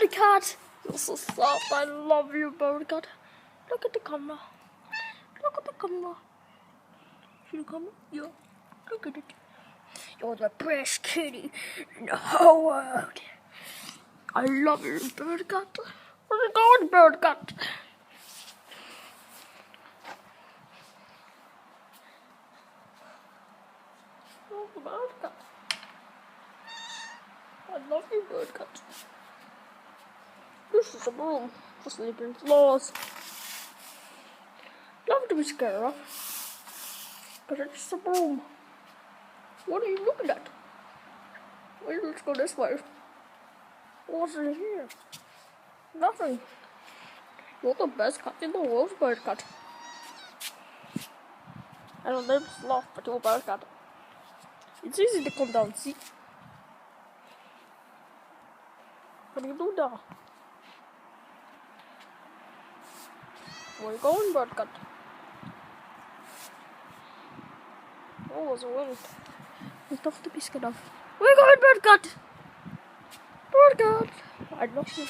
bird cat. You're so soft. I love you, bird cat. Look at the camera. Look at the camera. See the camera? Yeah. Look at it. You're the best kitty in the whole world. I love you, bird cat. Where's it going, bird cat? Oh, bird cat. I love you, bird cat. This is a broom for sleeping floors. Love to be scared of, but it's just a broom. What are you looking at? Well, let's go this way. What's in here? Nothing. You're the best cat in the world, bird cat. I don't name Sloth, but you're a bird cat. It's easy to come down, see? What do you do now? Where are you going, bird cat? Oh, there's a wind. There's nothing to be scared of. Where are you going, bird cat? Bird cat! I lost you.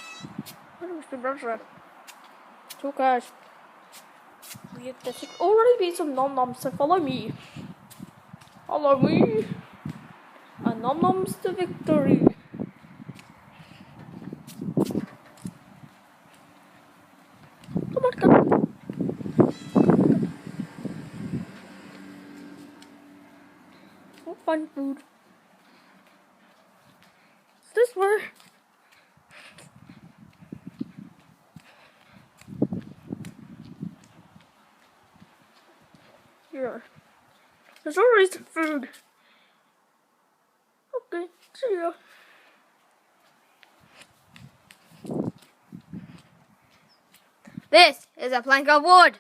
I lost your brother. It's okay. There should already be some noms, so follow me. Follow me. And noms to victory. Come on, come on. We'll find food. Is this where? Here. There's already some food. Okay, see ya. This is a plank of wood.